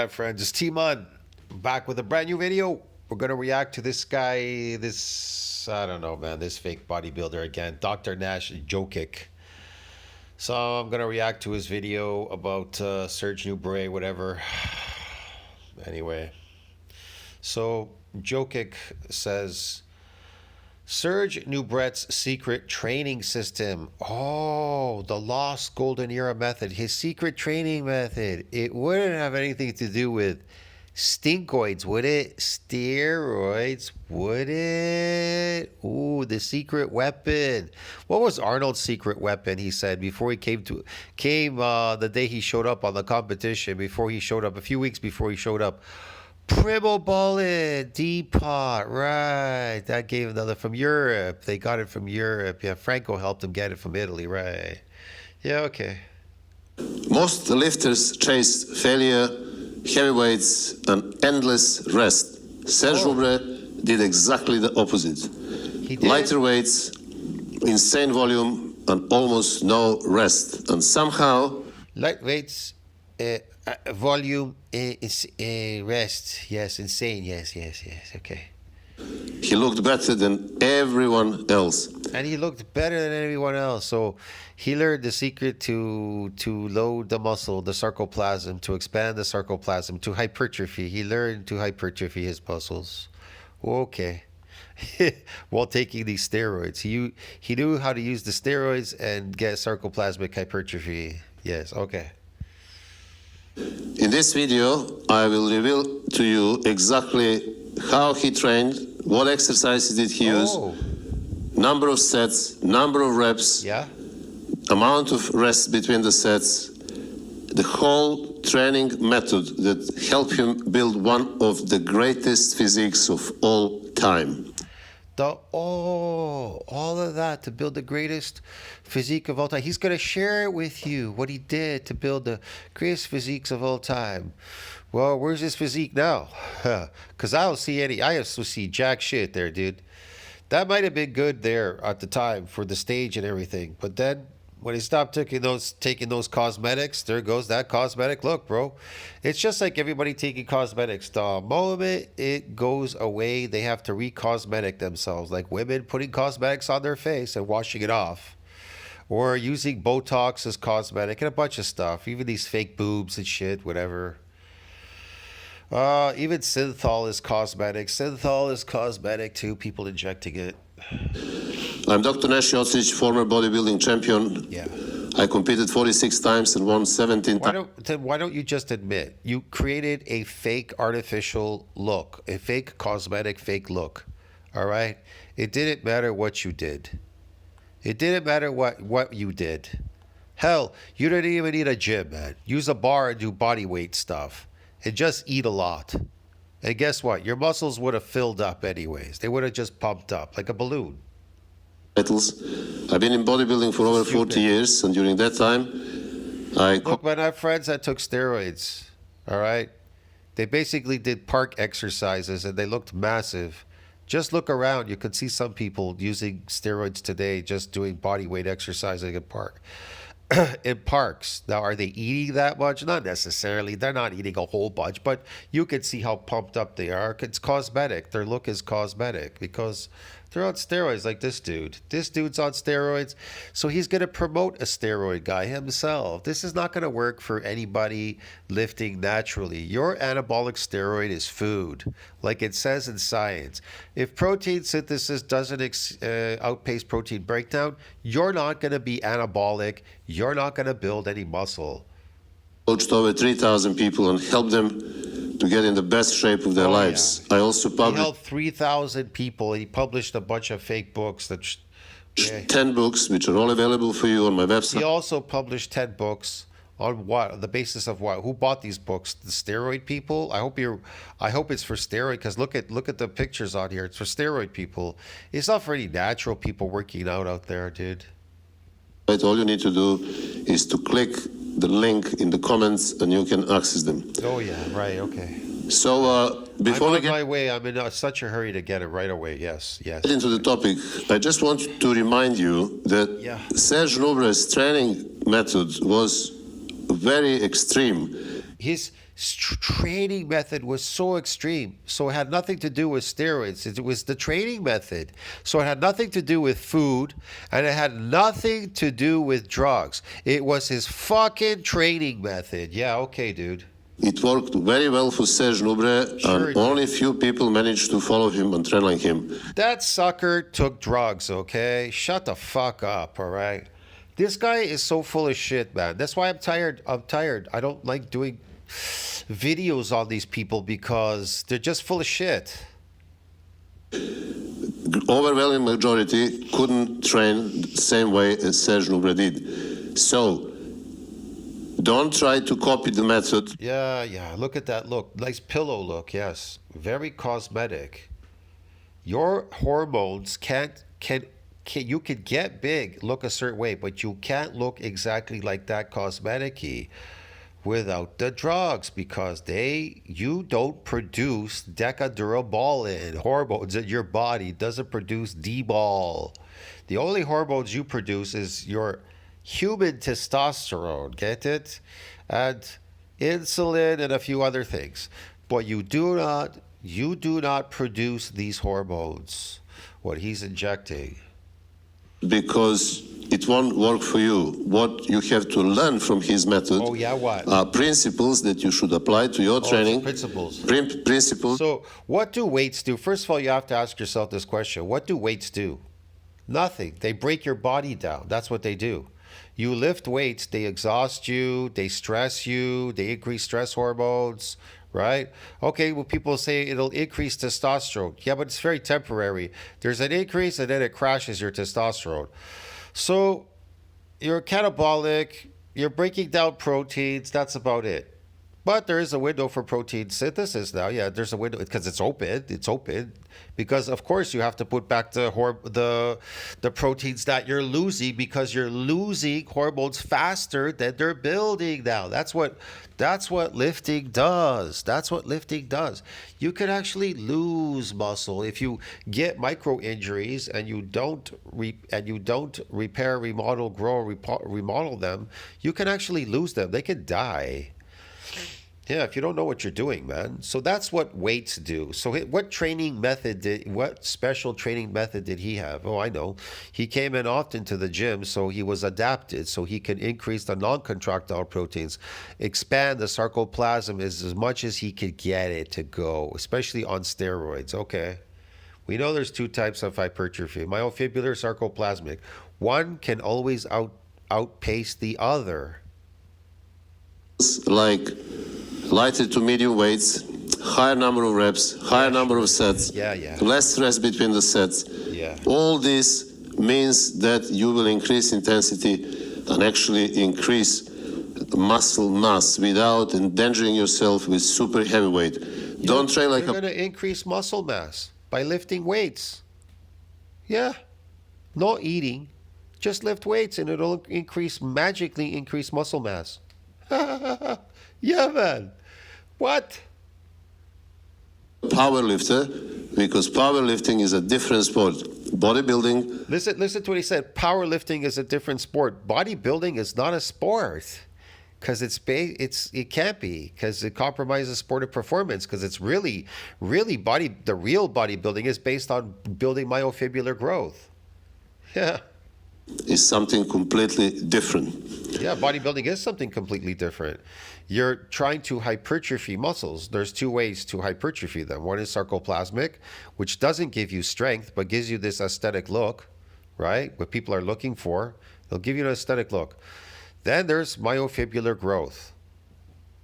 Hi friends, it's T-Mon back with a brand new video. We're gonna react to this guy, I don't know, man, this fake bodybuilder again, drnashjocic. So I'm gonna react to his video about Serge Nubret, whatever. Anyway, so Jocic says, Serge Nubret's secret training system. Oh, the lost golden era method. His secret training method. It wouldn't have anything to do with stinkoids, would it? Steroids, would it? Ooh, the secret weapon. What was Arnold's secret weapon? He said before he came the day he showed up on the competition. Before he showed up, a few weeks before he showed up. Primo Bullet, D-Pot, right. That gave another from Europe. They got it from Europe. Yeah, Franco helped them get it from Italy, right. Yeah, okay. Most lifters chase failure, heavyweights, and endless rest. Serge Nubret did exactly the opposite. He did. Lighter weights, insane volume, and almost no rest. And somehow... Light weights, volume, rest. Yes, insane. Yes. Okay. He looked better than everyone else. And he looked better than everyone else. So he learned the secret to load the muscle, the sarcoplasm, to expand the sarcoplasm, to hypertrophy. He learned to hypertrophy his muscles. Okay. While taking these steroids. He knew how to use the steroids and get sarcoplasmic hypertrophy. Yes, okay. In this video, I will reveal to you exactly how he trained, what exercises did he use, number of sets, number of reps, amount of rest between the sets, the whole training method that helped him build one of the greatest physiques of all time. All of that to build the greatest physique of all time. He's going to share it with you, what he did to build the greatest physiques of all time. Well, where's his physique now? Because I also see jack shit there, dude. That might have been good there at the time for the stage and everything. But then when he stopped taking those cosmetics, there goes that cosmetic look, bro. It's just like everybody taking cosmetics. The moment it goes away, they have to re-cosmetic themselves. Like women putting cosmetics on their face and washing it off. Or using Botox as cosmetic and a bunch of stuff. Even these fake boobs and shit, whatever. Even synthol is cosmetic. Synthol is cosmetic too. People injecting it. I'm drnashjocic, former bodybuilding champion. Yeah. I competed 46 times and won 17 times. Why don't you just admit you created a fake artificial look, a fake cosmetic fake look? All right? It didn't matter what you did. It didn't matter what you did. Hell, you didn't even need a gym, man. Use a bar and do body weight stuff. And just eat a lot. And guess what? Your muscles would have filled up anyways. They would have just pumped up like a balloon. Titles. I've been in bodybuilding for over 40 years, and during that time, Look, man, I have friends that took steroids, all right? They basically did park exercises, and they looked massive. Just look around. You could see some people using steroids today, just doing body weight exercising in parks. Now, are they eating that much? Not necessarily. They're not eating a whole bunch, but you can see how pumped up they are. It's cosmetic. Their look is cosmetic because they're on steroids like this dude. This dude's on steroids, so he's going to promote a steroid guy himself. This is not going to work for anybody lifting naturally. Your anabolic steroid is food, like it says in science. If protein synthesis doesn't outpace protein breakdown, you're not going to be anabolic. You're not going to build any muscle. Coached over 3,000 people and helped them to get in the best shape of their lives. Yeah. I also published... He helped 3,000 people. He published a bunch of fake books. 10 books, which are all available for you on my website. He also published 10 books. On what? On the basis of what? Who bought these books? The steroid people? I hope it's for steroid, because look at the pictures on here. It's for steroid people. It's not for any natural people working out there, dude. All you need to do is to click the link in the comments and you can access them. Oh yeah, right, okay. So before we get my way, I'm in such a hurry to get it right away. Yes. into the topic, I just want to remind you that Serge Nubret's training method was very extreme. His training method was so extreme. So it had nothing to do with steroids. It was the training method. So it had nothing to do with food, and it had nothing to do with drugs. It was his fucking training method. Yeah, okay, dude. It worked very well for Serge Nubret, Sure and only few people managed to follow him and train like him. That sucker took drugs, okay? Shut the fuck up, all right? This guy is so full of shit, man. That's why I'm tired. I don't like doing videos on these people because they're just full of shit. Overwhelming majority couldn't train the same way as Serge Nubret did. So, don't try to copy the method. Yeah. Look at that look. Nice pillow look, yes. Very cosmetic. Your hormones you could get big, look a certain way, but you can't look exactly like that cosmetic-y without the drugs because you don't produce decadurabolin hormones in your body. Doesn't produce DBOL. The only hormones you produce is your human testosterone, get it? And insulin and a few other things. But you do not produce these hormones, what he's injecting. Because it won't work for you. What you have to learn from his method are principles that you should apply to your training. Principles. Principles. So what do weights do? First of all, you have to ask yourself this question. What do weights do? Nothing. They break your body down. That's what they do. You lift weights, they exhaust you, they stress you, they increase stress hormones, right? Okay, well, people say it'll increase testosterone. Yeah, but it's very temporary. There's an increase and then it crashes your testosterone. So you're catabolic, you're breaking down proteins, that's about it. But there is a window for protein synthesis now. Yeah, there's a window because it's open. It's open because, of course, you have to put back the proteins that you're losing because you're losing hormones faster than they're building now. That's what lifting does. That's what lifting does. You can actually lose muscle if you get micro injuries and you don't repair, remodel, grow, remodel them. You can actually lose them. They can die. Yeah, if you don't know what you're doing, man. So that's what weights do. So what special training method did he have? Oh, I know. He came in often to the gym, so he was adapted, so he can increase the non-contractile proteins, expand the sarcoplasm as much as he could get it to go, especially on steroids. Okay. We know there's two types of hypertrophy, myofibular, sarcoplasmic. One can always outpace the other. Like lighter to medium weights, higher number of reps, higher number of sets, less stress between the sets. Yeah. All this means that you will increase intensity and actually increase muscle mass without endangering yourself with super heavy weight. Don't train like You're going to increase muscle mass by lifting weights. Yeah. Not eating. Just lift weights and it'll magically increase muscle mass. Yeah, man. What? Powerlifter, because powerlifting is a different sport. Bodybuilding. Listen to what he said. Powerlifting is a different sport. Bodybuilding is not a sport because it can't be because it compromises sportive performance because it's really the real bodybuilding is based on building myofibular growth. Yeah. Is something completely different. Yeah, bodybuilding is something completely different. You're trying to hypertrophy muscles. There's two ways to hypertrophy them. One is sarcoplasmic, which doesn't give you strength, but gives you this aesthetic look, right? What people are looking for. They'll give you an aesthetic look. Then there's myofibular growth.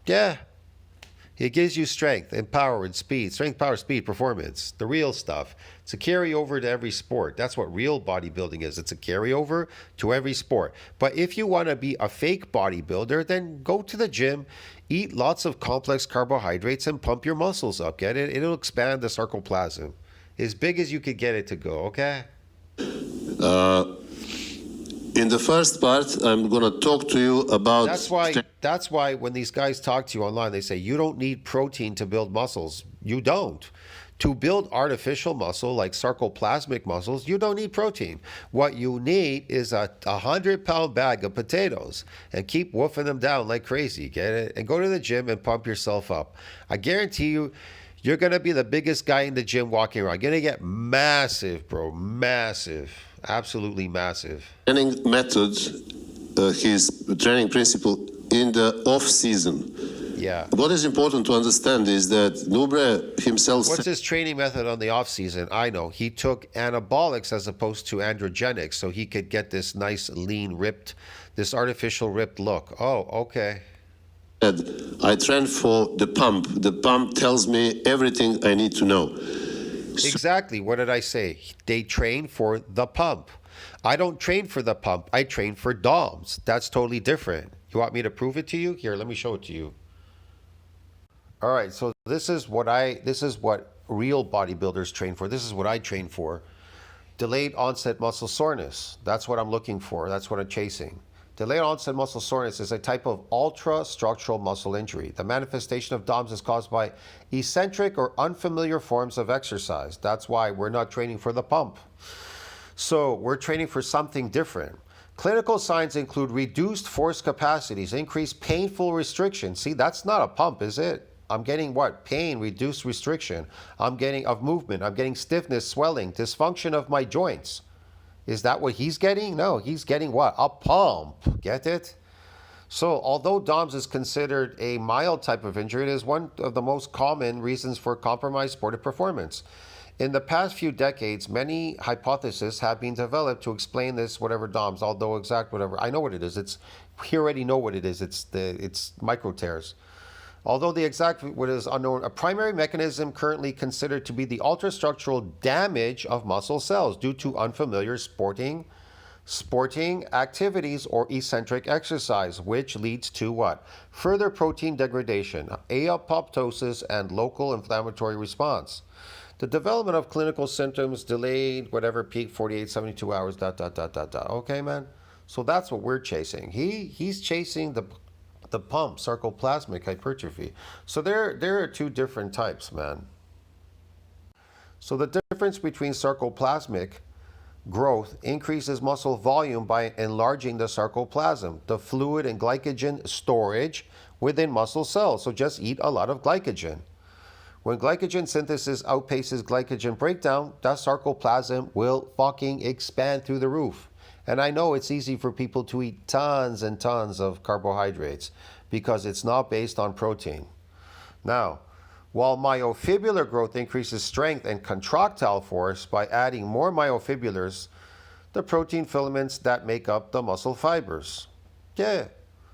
Yeah. It gives you strength and power and speed. Strength, power, speed, performance. The real stuff. It's a carryover to every sport. That's what real bodybuilding is. It's a carryover to every sport. But if you want to be a fake bodybuilder, then go to the gym, eat lots of complex carbohydrates, and pump your muscles up. Get it? It'll expand the sarcoplasm. As big as you could get it to go, okay? In the first part, I'm going to talk to you about... That's why when these guys talk to you online, they say, you don't need protein to build muscles. You don't. To build artificial muscle like sarcoplasmic muscles, you don't need protein. What you need is a 100-pound bag of potatoes and keep woofing them down like crazy, get it? And go to the gym and pump yourself up. I guarantee you, you're going to be the biggest guy in the gym walking around. You're going to get massive, bro. Massive. Absolutely massive. Training method, his training principle in the off-season. Yeah. What is important to understand is that Nubret himself... What's his training method on the off-season? I know. He took anabolics as opposed to androgenics so he could get this nice, lean, ripped, this artificial ripped look. Oh, okay. I train for the pump. The pump tells me everything I need to know. Exactly. What did I say? They train for the pump. I don't train for the pump. I train for DOMs. That's totally different. You want me to prove it to you? Here, let me show it to you. All right, so this is what real bodybuilders train for. This is what I train for. Delayed onset muscle soreness. That's what I'm looking for. That's what I'm chasing. Delayed onset muscle soreness is a type of ultra-structural muscle injury. The manifestation of DOMS is caused by eccentric or unfamiliar forms of exercise. That's why we're not training for the pump. So we're training for something different. Clinical signs include reduced force capacities, increased painful restriction. See, that's not a pump, is it? I'm getting what? Pain, reduced restriction. I'm getting of movement. I'm getting stiffness, swelling, dysfunction of my joints. Is that what he's getting? No, he's getting what? A pump. Get it? So although DOMS is considered a mild type of injury, it is one of the most common reasons for compromised sportive performance. In the past few decades, many hypotheses have been developed to explain this, whatever DOMS, although exact whatever. I know what it is. We already know what it is. It's micro tears. Although the exact what is unknown, a primary mechanism currently considered to be the ultrastructural damage of muscle cells due to unfamiliar sporting activities or eccentric exercise, which leads to what? Further protein degradation, apoptosis, and local inflammatory response. The development of clinical symptoms delayed, whatever, peak 48, 72 hours, ... Okay, man? So that's what we're chasing. He's chasing the pump, sarcoplasmic hypertrophy. So there are two different types, man. So the difference between sarcoplasmic growth increases muscle volume by enlarging the sarcoplasm, the fluid and glycogen storage within muscle cells. So just eat a lot of glycogen. When glycogen synthesis outpaces glycogen breakdown, that sarcoplasm will fucking expand through the roof. And I know it's easy for people to eat tons and tons of carbohydrates because it's not based on protein. Now, while myofibrillar growth increases strength and contractile force by adding more myofibrilars, the protein filaments that make up the muscle fibers. Yeah.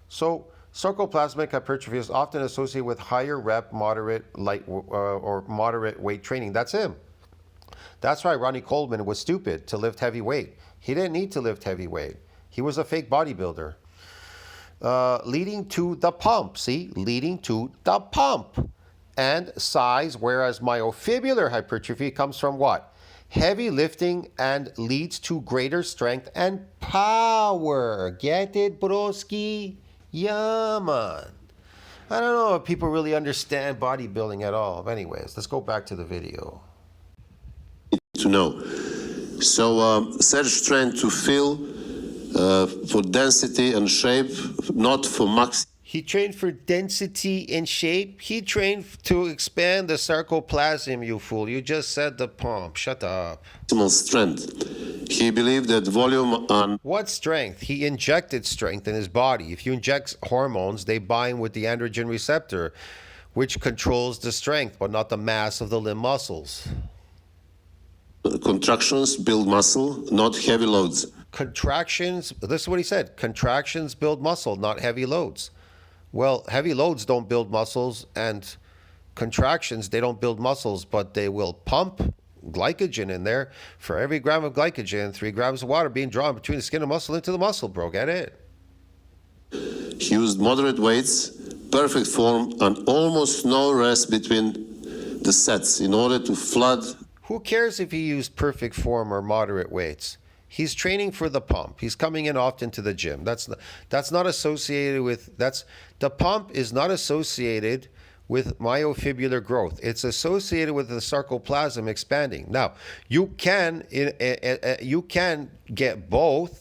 So sarcoplasmic hypertrophy is often associated with higher rep, moderate weight training. That's him. That's why Ronnie Coleman was stupid to lift heavy weight. He didn't need to lift heavy weight. He was a fake bodybuilder. Leading to the pump, see? Leading to the pump. And size, whereas myofibrillar hypertrophy comes from what? Heavy lifting and leads to greater strength and power. Get it, broski? Yeah, man. I don't know if people really understand bodybuilding at all. But anyways, let's go back to the video. To know. So Serge trained to feel for density and shape, not for max. He trained for density and shape. He trained to expand the sarcoplasm, you fool. You just said the pump. Shut up. Maximal strength. He believed that volume and... What strength? He injected strength in his body. If you inject hormones, they bind with the androgen receptor, which controls the strength, but not the mass of the limb muscles. Contractions build muscle, not heavy loads. Contractions, this is what he said. Contractions build muscle, not heavy loads. Well, heavy loads don't build muscles, and contractions, they don't build muscles, but they will pump glycogen in there. For every gram of glycogen, 3 grams of water being drawn between the skin and muscle into the muscle, bro. Get it? He used moderate weights, perfect form, and almost no rest between the sets in order to flood. Who cares if he used perfect form or moderate weights? He's training for the pump. He's coming in often to the gym. That's not associated with, the pump is not associated with myofibrillar growth. It's associated with the sarcoplasm expanding. Now, you can get both.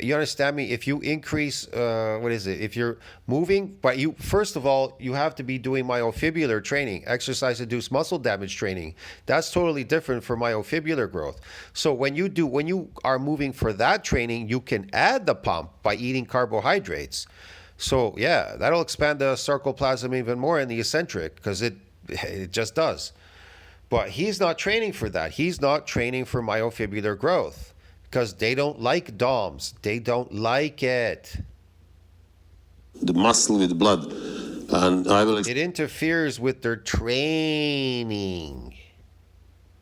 You understand me? If you increase, if you're moving, but you, first of all, you have to be doing myofibrillar training, exercise-induced muscle damage training. That's totally different for myofibrillar growth. So when you are moving for that training, you can add the pump by eating carbohydrates. So yeah, that'll expand the sarcoplasm even more in the eccentric, because it just does. But he's not training for that. He's not training for myofibrillar growth. Because they don't like DOMs. They don't like it. The muscle with blood. And I will It interferes with their training.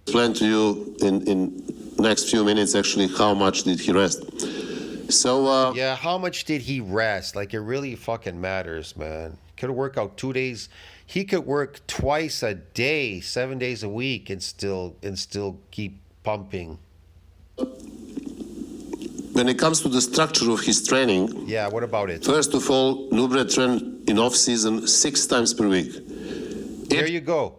explain to you in next few minutes actually how much did he rest. So Yeah, how much did he rest? Like, it really fucking matters, man. Could work out 2 days. He could work twice a day, 7 days a week, and still keep pumping. when it comes to the structure of his training, Yeah, what about it? first of all, Nubret trained in off-season 6 times per week. There you go.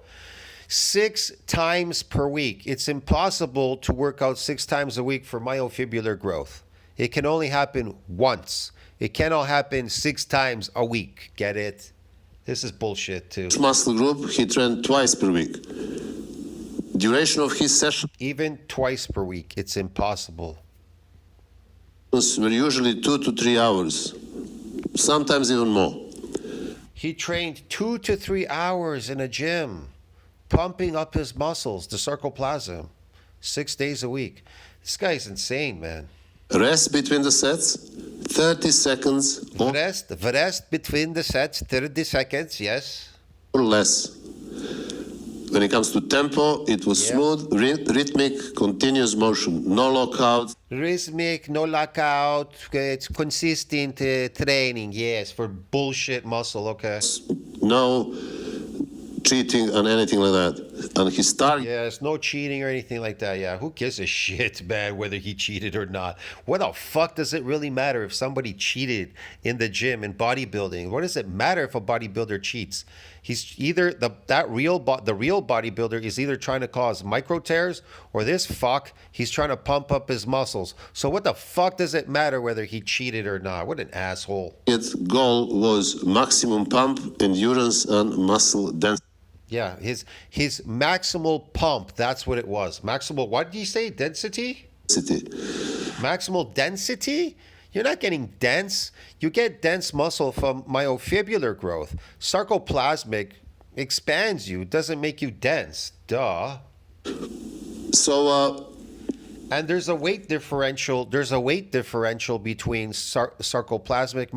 6 times per week. It's impossible to work out 6 times a week for myofibrillar growth. It can only happen once. It cannot happen 6 times a week. Get it? This is bullshit too. Each muscle group he trained twice per week. Duration of his sessions Even twice per week, it's impossible. were usually 2 to 3 hours, sometimes even more. He trained 2 to 3 hours in a gym, pumping up his muscles, the sarcoplasm, 6 days a week. This guy's insane, man. Rest between the sets, 30 seconds Rest between the sets, 30 seconds, yes. or less. When it comes to tempo, it was Yeah. smooth, rhythmic, continuous motion, no lockout, Rhythmic, no lockout, it's consistent training, yes, for bullshit muscle, okay. no cheating and anything like that. And his target Yes, no cheating or anything like that. Yeah, who gives a shit, man, whether he cheated or not? What the fuck does it really matter if somebody cheated in the gym in bodybuilding? What does it matter if a bodybuilder cheats? He's either the real bodybuilder is either trying to cause micro tears, or this fuck, he's trying to pump up his muscles. So what the fuck does it matter whether he cheated or not? What an asshole. goal was maximum pump, endurance, and muscle density. Yeah, his maximal pump, that's what it was. Maximal, what did you say? Density? Maximal density? You're not getting dense. You get dense muscle from myofibrillar growth. Sarcoplasmic expands you, doesn't make you dense. Duh. So And there's a weight differential. There's a weight differential between sarcoplasmic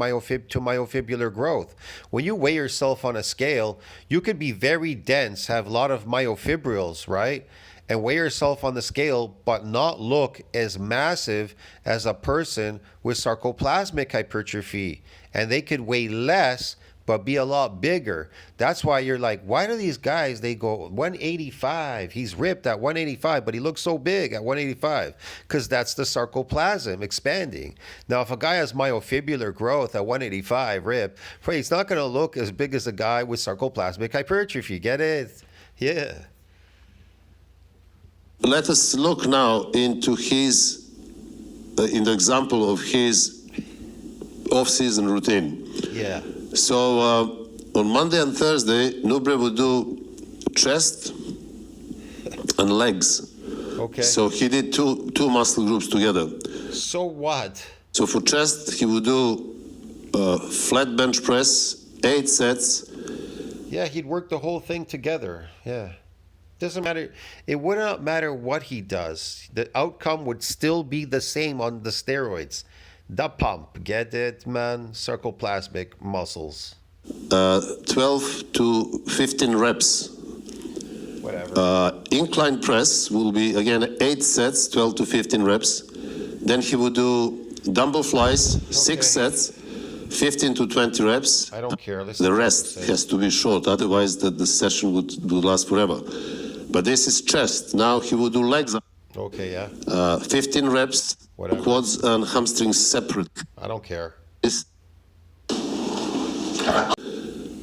to myofibrillar growth. When you weigh yourself on a scale, you could be very dense, have a lot of myofibrils, right? And weigh yourself on the scale, but not look as massive as a person with sarcoplasmic hypertrophy. And they could weigh less, but be a lot bigger. That's why you're like, why do these guys, they go 185? He's ripped at 185, but he looks so big at 185. Because that's the sarcoplasm expanding. Now, if a guy has myofibrillar growth at 185, ripped, he's not going to look as big as a guy with sarcoplasmic hypertrophy. Get it? Yeah. let us look now into his, in the example of his off-season routine. Yeah. So on Monday and Thursday, Nubret would do chest and legs. Okay. So he did two muscle groups together. So what? So for chest, he would do flat bench press, 8 sets. Yeah, he'd work the whole thing together. Yeah. Doesn't matter. It would not matter what he does. The outcome would still be the same on the steroids. The pump. Get it, man? Sarcoplasmic muscles. 12 to 15 reps. Whatever. Incline press will be, again, 8 sets, 12 to 15 reps. Then he would do dumbbell flies, 6 sets, 15 to 20 reps. I don't care. Listen The to what rest they say. has to be short, otherwise the session would last forever. But this is chest. Now he would do legs. Okay, yeah. 15 reps, Whatever. quads and hamstrings separate. I don't care.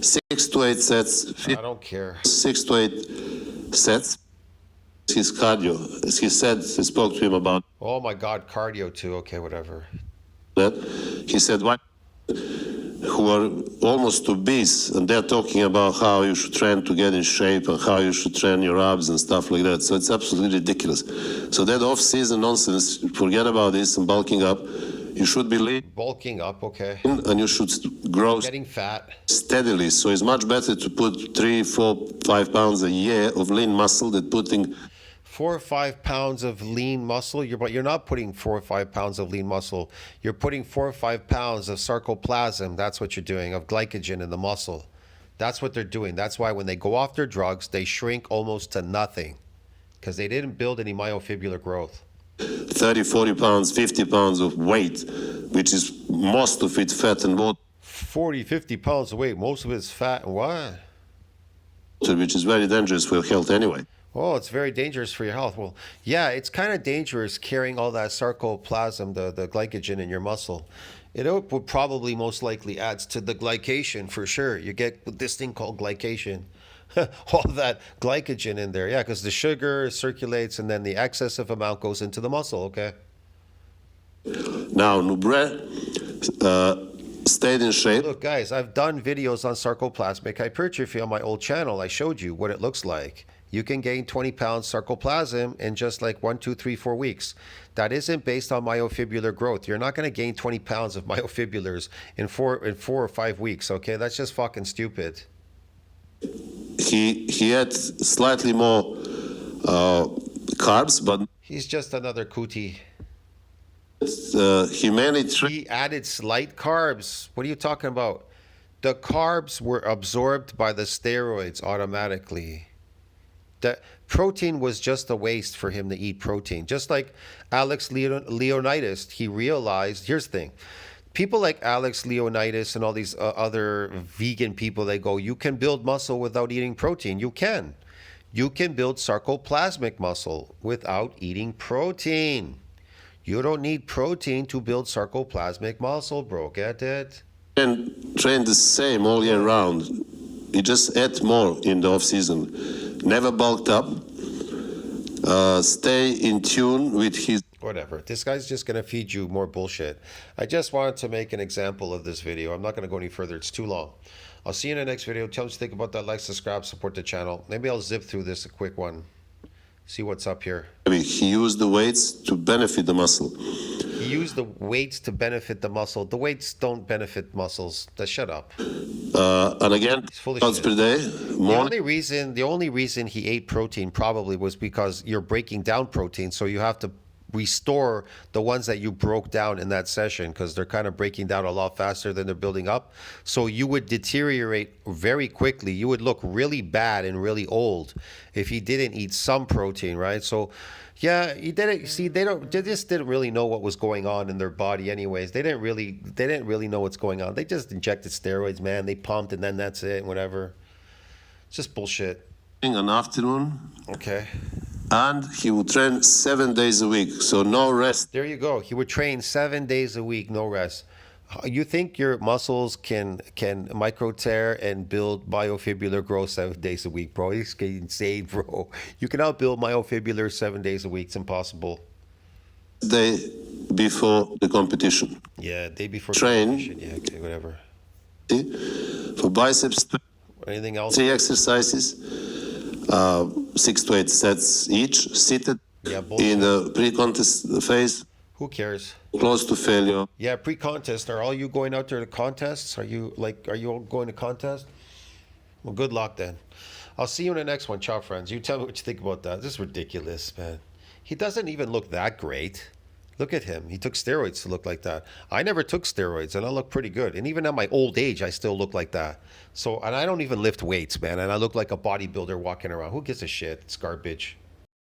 6 to 8 sets, I don't care. 6 to 8 sets. His cardio, as he said, he spoke to him about Oh my God, cardio too. Okay, whatever. that. He said, why who are almost obese, and they're talking about how you should train to get in shape and how you should train your abs and stuff like that. So it's absolutely ridiculous. So that off-season nonsense, forget about this and bulking up. You should be lean Bulking up, okay. and you should grow Getting fat. steadily. So it's much better to put 3, 4, 5 pounds a year of lean muscle than putting 4 or 5 pounds of lean muscle. But you're not putting 4 or 5 pounds of lean muscle. You're putting 4 or 5 pounds of sarcoplasm. That's what you're doing, of glycogen in the muscle. That's what they're doing. That's why when they go off their drugs, they shrink almost to nothing because they didn't build any myofibrillar growth. 30, 40 pounds, 50 pounds of weight, which is most of it fat and water, 40, 50 pounds of weight. Most of it's fat and what? which is very dangerous for your health anyway. Oh, it's very dangerous for your health. Well, yeah, it's kind of dangerous carrying all that sarcoplasm, the glycogen in your muscle. It would probably most likely adds to the glycation for sure. You get this thing called glycation. All that glycogen in there. Yeah, because the sugar circulates and then the excessive amount goes into the muscle, okay? Now, Nubret stayed in shape. Look, guys, I've done videos on sarcoplasmic hypertrophy on my old channel. I showed you what it looks like. You can gain 20 pounds sarcoplasm in just like 1, 2, 3, 4 weeks. That isn't based on myofibrillar growth. You're not going to gain 20 pounds of myofibrillars in 4 or 5 weeks, okay? That's just fucking stupid. He had slightly more carbs, but He's just another cootie. he mainly He added slight carbs. What are you talking about? The carbs were absorbed by the steroids automatically. The protein was just a waste for him to eat protein. Just like Alex Leonidas, he realized, here's the thing. People like Alex Leonidas and all these other vegan people, they go, you can build muscle without eating protein. You can. You can build sarcoplasmic muscle without eating protein. You don't need protein to build sarcoplasmic muscle, bro. Get it? train the same all year round. He just ate more in the off-season. Never bulked up. Stay in tune with his... Whatever. This guy's just going to feed you more bullshit. I just wanted to make an example of this video. I'm not going to go any further. It's too long. I'll see you in the next video. Tell me what you think about that. Like, subscribe, support the channel. Maybe I'll zip through this a quick one. See what's up here. He used the weights to benefit the muscle. He used the weights to benefit the muscle. The weights don't benefit muscles. Shut up. And again, pounds per day. The only reason he ate protein probably was because you're breaking down protein, so you have to restore the ones that you broke down in that session because they're kind of breaking down a lot faster than they're building up. So you would deteriorate very quickly. You would look really bad and really old if you didn't eat some protein, right? So yeah, you didn't see they just didn't really know what was going on in their body anyways. They didn't really know what's going on. They just injected steroids, man. They pumped and then that's it, whatever. It's just bullshit. An afternoon. Okay. And he would train 7 days a week, so no rest. There you go. He would train 7 days a week, no rest. You think your muscles can micro tear and build myofibrillar growth 7 days a week, bro? It's insane, bro. You can outbuild myofibrillar 7 days a week. It's impossible. Day before the competition. Yeah, day before train. Competition. Yeah, okay, whatever. For biceps, anything else? 3 exercises. 6 to 8 sets each, seated in the pre-contest phase. Who cares? Close to failure. Yeah, pre-contest. Are all you going out there to contests? Are you all going to contest? Well, good luck then. I'll see you in the next one. Ciao, friends. You tell me what you think about that. This is ridiculous, man. He doesn't even look that great. Look at him. He took steroids to look like that. I never took steroids, and I look pretty good. And even at my old age, I still look like that. So, and I don't even lift weights, man. And I look like a bodybuilder walking around. Who gives a shit? It's garbage.